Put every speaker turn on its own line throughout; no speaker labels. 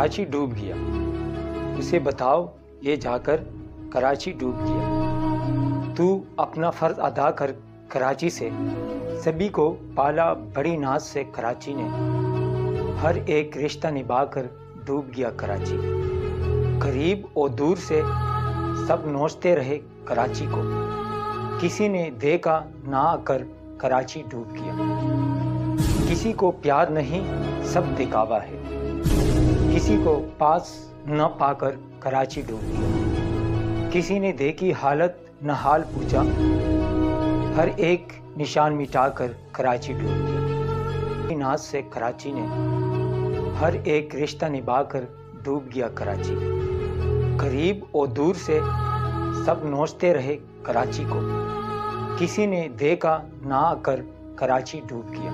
کراچی ڈوب گیا، اسے بتاؤ یہ جا کر کراچی ڈوب گیا۔ تو اپنا فرض ادا کر کراچی سے، سبھی کو پالا بڑی ناز سے کراچی نے، ہر ایک رشتہ نبھا کر ڈوب گیا کراچی۔ قریب اور دور سے سب نوچتے رہے کراچی کو، کسی نے دیکھا نہ آ کر کراچی ڈوب گیا۔ کسی کو پیار نہیں سب دکھاوا ہے، کسی کو پاس نہ پا کر کراچی ڈوب گیا۔ کسی نے دیکھی حالت نہ حال پوچھا، ہر ایک نشان مٹا کر کراچی ڈوب گیا۔ ناز سے کراچی نے، ہر ایک رشتہ نبھا کر ڈوب گیا کراچی۔ قریب اور دور سے سب نوچتے رہے کراچی کو، کسی نے دیکھا نہ آ کر کراچی ڈوب گیا۔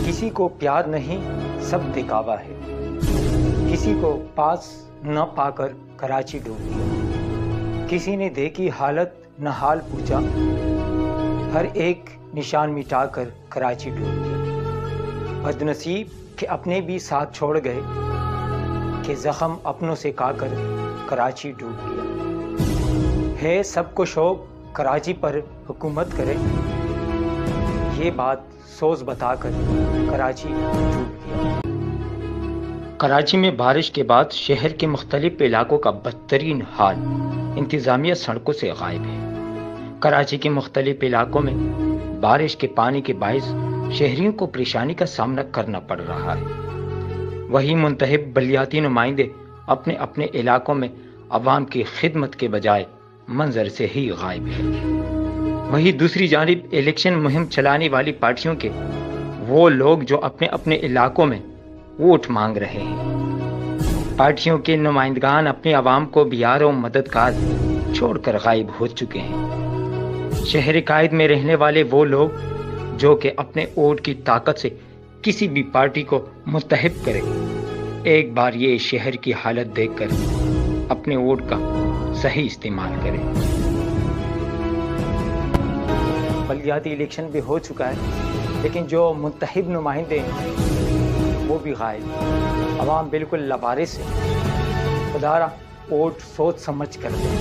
کسی کو پیار نہیں سب دکھاوا ہے، کسی کو پاس نہ پا کر کراچی ڈوب گیا۔ کسی نے دیکھی حالت نہ حال پوچھا، ہر ایک نشان مٹا کر کراچی ڈوب گیا۔ بد نصیب کہ اپنے بھی ساتھ چھوڑ گئے، کہ زخم اپنوں سے کھا کر کراچی ڈوب گیا۔ ہے سب کو شوق کراچی پر حکومت کرے، یہ بات سوز بتا کر کراچی ڈوب گیا۔ کراچی میں بارش کے بعد شہر کے مختلف علاقوں کا بدترین حال، انتظامیہ سڑکوں سے غائب ہے۔ کراچی کے مختلف علاقوں میں بارش کے پانی کے باعث شہریوں کو پریشانی کا سامنا کرنا پڑ رہا ہے۔ وہی منتخب بلدیاتی نمائندے اپنے اپنے علاقوں میں عوام کی خدمت کے بجائے منظر سے ہی غائب ہے۔ وہی دوسری جانب الیکشن مہم چلانے والی پارٹیوں کے وہ لوگ جو اپنے اپنے علاقوں میں ووٹ مانگ رہے ہیں، پارٹیوں کے نمائندگان اپنے عوام کو بیار و مددگار چھوڑ کر غائب ہو چکے ہیں۔ شہر قائد میں رہنے والے وہ لوگ جو کہ اپنے ووٹ کی طاقت سے کسی بھی پارٹی کو متحد کرے، ایک بار یہ شہر کی حالت دیکھ کر اپنے ووٹ کا صحیح استعمال کرے۔ بلدیاتی الیکشن بھی ہو چکا ہے، لیکن جو منتخب نمائندے ہیں وہ بھی غائب، عوام بالکل لبارس ہے۔ خدارا ووٹ سوچ سمجھ کر دیں۔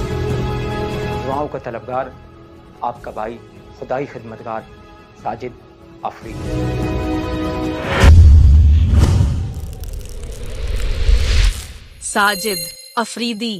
دعاؤں کا طلبگار آپ کا بھائی خدائی خدمتگار ساجد افریدی۔
ساجد افریدی